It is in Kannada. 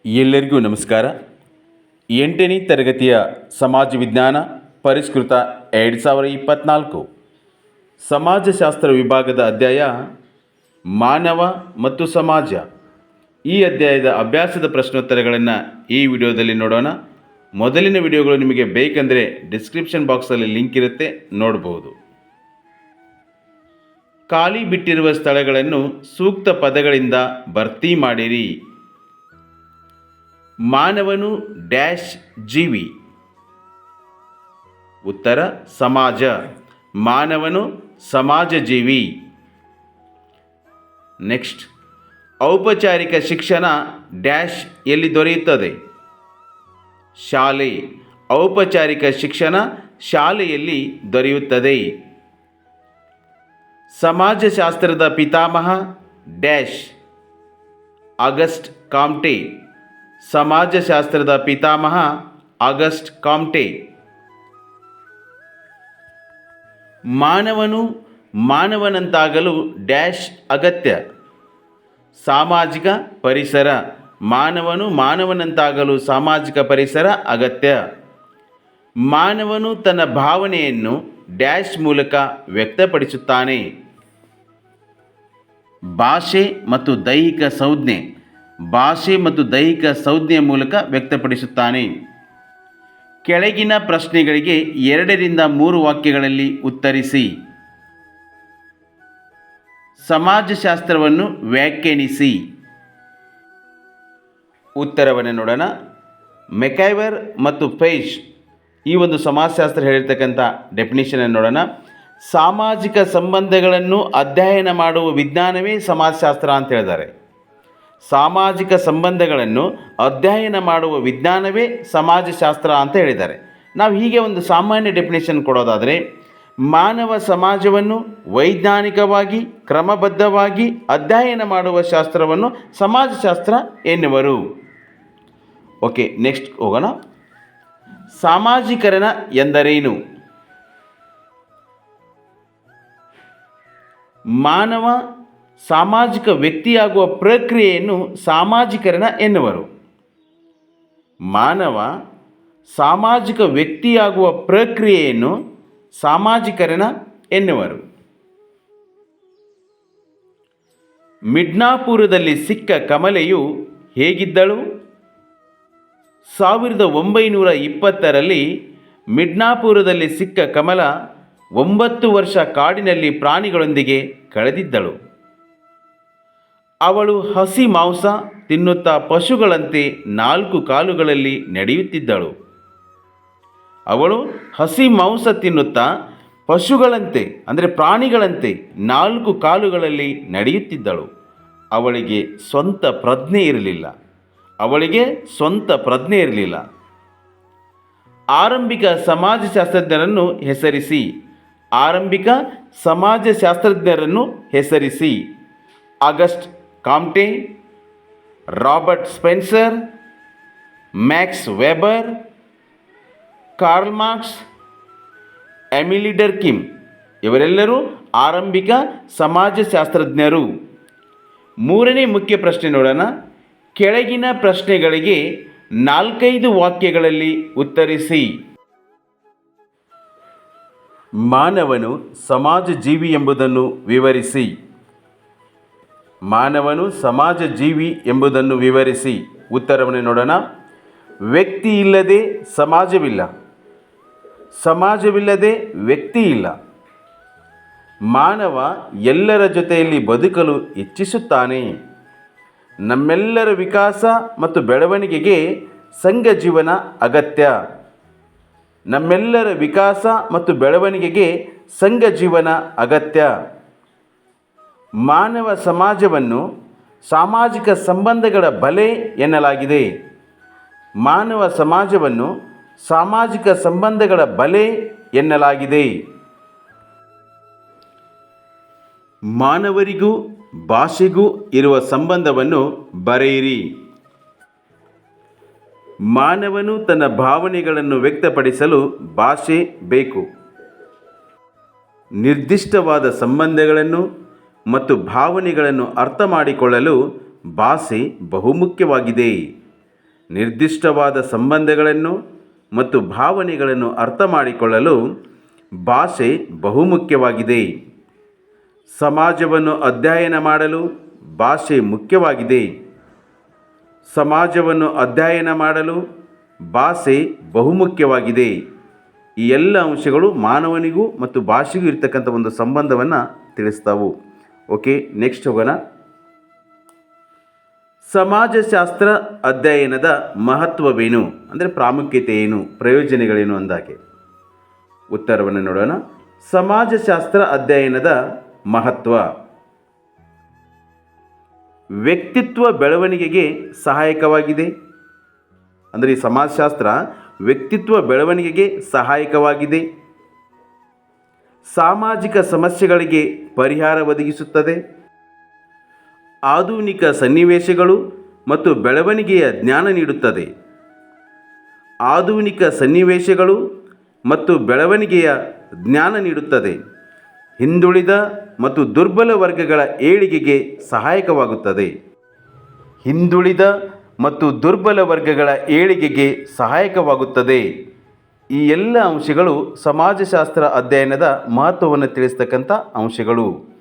ಎಲ್ಲರಿಗೂ ನಮಸ್ಕಾರ. 8ನೇ ತರಗತಿಯ ಸಮಾಜ ವಿಜ್ಞಾನ ಪರಿಷ್ಕೃತ 2024 ಸಮಾಜಶಾಸ್ತ್ರ ವಿಭಾಗದ ಅಧ್ಯಾಯ ಮಾನವ ಮತ್ತು ಸಮಾಜ. ಈ ಅಧ್ಯಾಯದ ಅಭ್ಯಾಸದ ಪ್ರಶ್ನೋತ್ತರಗಳನ್ನು ಈ ವಿಡಿಯೋದಲ್ಲಿ ನೋಡೋಣ. ಮೊದಲಿನ ವಿಡಿಯೋಗಳು ನಿಮಗೆ ಬೇಕೆಂದರೆ ಡಿಸ್ಕ್ರಿಪ್ಷನ್ ಬಾಕ್ಸಲ್ಲಿ ಲಿಂಕ್ ಇರುತ್ತೆ, ನೋಡಬಹುದು. ಖಾಲಿ ಬಿಟ್ಟಿರುವ ಸ್ಥಳಗಳನ್ನು ಸೂಕ್ತ ಪದಗಳಿಂದ ಭರ್ತಿ ಮಾಡಿರಿ. ಮಾನವನು ಡ್ಯಾಶ್ ಜೀವಿ. ಉತ್ತರ ಸಮಾಜ. ಮಾನವನು ಸಮಾಜ ಜೀವಿ. ನೆಕ್ಸ್ಟ್, ಔಪಚಾರಿಕ ಶಿಕ್ಷಣ ಡ್ಯಾಶ್ ಎಲ್ಲಿ ದೊರೆಯುತ್ತದೆ? ಶಾಲೆ. ಔಪಚಾರಿಕ ಶಿಕ್ಷಣ ಶಾಲೆಯಲ್ಲಿ ದೊರೆಯುತ್ತದೆ. ಸಮಾಜಶಾಸ್ತ್ರದ ಪಿತಾಮಹ ಡ್ಯಾಶ್ ಆಗಸ್ಟ್ ಕಾಮ್ಟೆ. ಸಮಾಜಶಾಸ್ತ್ರದ ಪಿತಾಮಹ ಆಗಸ್ಟ್ ಕಾಮ್ಟೆ. ಮಾನವನು ಮಾನವನಂತಾಗಲು ಡ್ಯಾಶ್ ಅಗತ್ಯ? ಸಾಮಾಜಿಕ ಪರಿಸರ. ಮಾನವನು ಮಾನವನಂತಾಗಲು ಸಾಮಾಜಿಕ ಪರಿಸರ ಅಗತ್ಯ. ಮಾನವನು ತನ್ನ ಭಾವನೆಯನ್ನು ಡ್ಯಾಶ್ ಮೂಲಕ ವ್ಯಕ್ತಪಡಿಸುತ್ತಾನೆ. ಭಾಷೆ ಮತ್ತು ದೈಹಿಕ ಸಂಜ್ಞೆ. ಭಾಷೆ ಮತ್ತು ದೈಹಿಕ ಸಂಜ್ಞೆಯ ಮೂಲಕ ವ್ಯಕ್ತಪಡಿಸುತ್ತಾನೆ. ಕೆಳಗಿನ ಪ್ರಶ್ನೆಗಳಿಗೆ 2ರಿಂದ 3 ವಾಕ್ಯಗಳಲ್ಲಿ ಉತ್ತರಿಸಿ. ಸಮಾಜಶಾಸ್ತ್ರವನ್ನು ವ್ಯಾಖ್ಯಾನಿಸಿ. ಉತ್ತರವನ್ನು ನೋಡೋಣ. ಮೆಕೈವರ್ ಮತ್ತು ಫೇಶ್ ಈ ಒಂದು ಸಮಾಜಶಾಸ್ತ್ರ ಹೇಳಿರ್ತಕ್ಕಂಥ ಡೆಫಿನಿಷನ್ ನೋಡೋಣ. ಸಾಮಾಜಿಕ ಸಂಬಂಧಗಳನ್ನು ಅಧ್ಯಯನ ಮಾಡುವ ವಿಜ್ಞಾನವೇ ಸಮಾಜಶಾಸ್ತ್ರ ಅಂತ ಹೇಳಿದ್ದಾರೆ. ಸಾಮಾಜಿಕ ಸಂಬಂಧಗಳನ್ನು ಅಧ್ಯಯನ ಮಾಡುವ ವಿಜ್ಞಾನವೇ ಸಮಾಜಶಾಸ್ತ್ರ ಅಂತ ಹೇಳಿದ್ದಾರೆ. ನಾವು ಹೀಗೆ ಒಂದು ಸಾಮಾನ್ಯ ಡೆಫಿನೇಷನ್ ಕೊಡೋದಾದರೆ, ಮಾನವ ಸಮಾಜವನ್ನು ವೈಜ್ಞಾನಿಕವಾಗಿ ಕ್ರಮಬದ್ಧವಾಗಿ ಅಧ್ಯಯನ ಮಾಡುವ ಶಾಸ್ತ್ರವನ್ನು ಸಮಾಜಶಾಸ್ತ್ರ ಎನ್ನುವರು. ಓಕೆ, ನೆಕ್ಸ್ಟ್ ಹೋಗೋಣ. ಸಾಮಾಜೀಕರಣ ಎಂದರೇನು? ಮಾನವ ಸಾಮಾಜಿಕ ವ್ಯಕ್ತಿಯಾಗುವ ಪ್ರಕ್ರಿಯೆಯನ್ನು ಸಾಮಾಜೀಕರಣ ಎನ್ನುವರು. ಮಾನವ ಸಾಮಾಜಿಕ ವ್ಯಕ್ತಿಯಾಗುವ ಪ್ರಕ್ರಿಯೆಯನ್ನು ಸಾಮಾಜೀಕರಣ ಎನ್ನುವರು. ಮಿಡ್ನಾಪುರದಲ್ಲಿ ಸಿಕ್ಕ ಕಮಲೆಯು ಹೇಗಿದ್ದಳು? 1920ರಲ್ಲಿ ಮಿಡ್ನಾಪುರದಲ್ಲಿ ಸಿಕ್ಕ ಕಮಲ 9 ವರ್ಷ ಕಾಡಿನಲ್ಲಿ ಪ್ರಾಣಿಗಳೊಂದಿಗೆ ಕಳೆದಿದ್ದಳು. ಅವಳು ಹಸಿ ಮಾಂಸ ತಿನ್ನುತ್ತಾ ಪಶುಗಳಂತೆ 4 ಕಾಲುಗಳಲ್ಲಿ ನಡೆಯುತ್ತಿದ್ದಳು. ಅವಳು ಹಸಿ ಮಾಂಸ ತಿನ್ನುತ್ತಾ ಪಶುಗಳಂತೆ ಅಂದರೆ ಪ್ರಾಣಿಗಳಂತೆ 4 ಕಾಲುಗಳಲ್ಲಿ ನಡೆಯುತ್ತಿದ್ದಳು. ಅವಳಿಗೆ ಸ್ವಂತ ಪ್ರಜ್ಞೆ ಇರಲಿಲ್ಲ. ಆರಂಭಿಕ ಸಮಾಜಶಾಸ್ತ್ರಜ್ಞರನ್ನು ಹೆಸರಿಸಿ. ಆರಂಭಿಕ ಸಮಾಜಶಾಸ್ತ್ರಜ್ಞರನ್ನು ಹೆಸರಿಸಿ. August Comte, Robert Spencer, Max Weber, Karl Marx, Emile Durkheim ಇವರೆಲ್ಲರೂ ಆರಂಭಿಕ ಸಮಾಜಶಾಸ್ತ್ರಜ್ಞರು. 3ನೇ ಮುಖ್ಯ ಪ್ರಶ್ನೆ ನೋಡೋಣ. ಕೆಳಗಿನ ಪ್ರಶ್ನೆಗಳಿಗೆ 4-5 ವಾಕ್ಯಗಳಲ್ಲಿ ಉತ್ತರಿಸಿ. ಮಾನವನು ಸಮಾಜ ಜೀವಿ ಎಂಬುದನ್ನು ವಿವರಿಸಿ. ಮಾನವನು ಸಮಾಜ ಜೀವಿ ಎಂಬುದನ್ನು ವಿವರಿಸಿ. ಉತ್ತರವನ್ನು ನೋಡೋಣ. ವ್ಯಕ್ತಿ ಇಲ್ಲದೆ ಸಮಾಜವಿಲ್ಲ. ಸಮಾಜವಿಲ್ಲದೆ ವ್ಯಕ್ತಿ ಇಲ್ಲ. ಮಾನವ ಎಲ್ಲರ ಜೊತೆಯಲ್ಲಿ ಬದುಕಲು ಇಚ್ಛಿಸುತ್ತಾನೆ. ನಮ್ಮೆಲ್ಲರ ವಿಕಾಸ ಮತ್ತು ಬೆಳವಣಿಗೆಗೆ ಸಂಘ ಜೀವನ ಅಗತ್ಯ. ನಮ್ಮೆಲ್ಲರ ವಿಕಾಸ ಮತ್ತು ಬೆಳವಣಿಗೆಗೆ ಸಂಘ ಜೀವನ ಅಗತ್ಯ. ಮಾನವ ಸಮಾಜವನ್ನು ಸಾಮಾಜಿಕ ಸಂಬಂಧಗಳ ಬಲೆ ಎನ್ನಲಾಗಿದೆ. ಮಾನವ ಸಮಾಜವನ್ನು ಸಾಮಾಜಿಕ ಸಂಬಂಧಗಳ ಬಲೆ ಎನ್ನಲಾಗಿದೆ. ಮಾನವರಿಗೂ ಭಾಷೆಗೂ ಇರುವ ಸಂಬಂಧವನ್ನು ಬರೆಯಿರಿ. ಮಾನವನು ತನ್ನ ಭಾವನೆಗಳನ್ನು ವ್ಯಕ್ತಪಡಿಸಲು ಭಾಷೆ ಬೇಕು. ನಿರ್ದಿಷ್ಟವಾದ ಸಂಬಂಧಗಳನ್ನು ಮತ್ತು ಭಾವನೆಗಳನ್ನು ಅರ್ಥ ಮಾಡಿಕೊಳ್ಳಲು ಭಾಷೆ ಬಹುಮುಖ್ಯವಾಗಿದೆ. ನಿರ್ದಿಷ್ಟವಾದ ಸಂಬಂಧಗಳನ್ನು ಮತ್ತು ಭಾವನೆಗಳನ್ನು ಅರ್ಥ ಮಾಡಿಕೊಳ್ಳಲು ಭಾಷೆ ಬಹುಮುಖ್ಯವಾಗಿದೆ. ಸಮಾಜವನ್ನು ಅಧ್ಯಯನ ಮಾಡಲು ಭಾಷೆ ಮುಖ್ಯವಾಗಿದೆ. ಸಮಾಜವನ್ನು ಅಧ್ಯಯನ ಮಾಡಲು ಭಾಷೆ ಬಹುಮುಖ್ಯವಾಗಿದೆ. ಈ ಎಲ್ಲ ಅಂಶಗಳು ಮಾನವನಿಗೂ ಮತ್ತು ಭಾಷೆಗೂ ಇರ್ತಕ್ಕಂಥ ಒಂದು ಸಂಬಂಧವನ್ನು ತಿಳಿಸ್ತಾವು. ಓಕೆ, ನೆಕ್ಸ್ಟ್ ಹೋಗೋಣ. ಸಮಾಜಶಾಸ್ತ್ರ ಅಧ್ಯಯನದ ಮಹತ್ವವೇನು, ಅಂದರೆ ಪ್ರಾಮುಖ್ಯತೆ ಏನು, ಪ್ರಯೋಜನಗಳೇನು ಅಂದಾಗೆ ಉತ್ತರವನ್ನು ನೋಡೋಣ. ಸಮಾಜಶಾಸ್ತ್ರ ಅಧ್ಯಯನದ ಮಹತ್ವ ವ್ಯಕ್ತಿತ್ವ ಬೆಳವಣಿಗೆಗೆ ಸಹಾಯಕವಾಗಿದೆ. ಅಂದರೆ ಈ ಸಮಾಜಶಾಸ್ತ್ರ ವ್ಯಕ್ತಿತ್ವ ಬೆಳವಣಿಗೆಗೆ ಸಹಾಯಕವಾಗಿದೆ. ಸಾಮಾಜಿಕ ಸಮಸ್ಯೆಗಳಿಗೆ ಪರಿಹಾರ ಒದಗಿಸುತ್ತದೆ. ಆಧುನಿಕ ಸನ್ನಿವೇಶಗಳು ಮತ್ತು ಬೆಳವಣಿಗೆಯ ಜ್ಞಾನ ನೀಡುತ್ತದೆ. ಆಧುನಿಕ ಸನ್ನಿವೇಶಗಳು ಮತ್ತು ಬೆಳವಣಿಗೆಯ ಜ್ಞಾನ ನೀಡುತ್ತದೆ. ಹಿಂದುಳಿದ ಮತ್ತು ದುರ್ಬಲ ವರ್ಗಗಳ ಏಳಿಗೆಗೆ ಸಹಾಯಕವಾಗುತ್ತದೆ. ಹಿಂದುಳಿದ ಮತ್ತು ದುರ್ಬಲ ವರ್ಗಗಳ ಏಳಿಗೆಗೆ ಸಹಾಯಕವಾಗುತ್ತದೆ. ಈ ಎಲ್ಲ ಅಂಶಗಳು ಸಮಾಜಶಾಸ್ತ್ರ ಅಧ್ಯಯನದ ಮಹತ್ವವನ್ನು ತಿಳಿಸ್ತಕ್ಕಂಥ ಅಂಶಗಳು.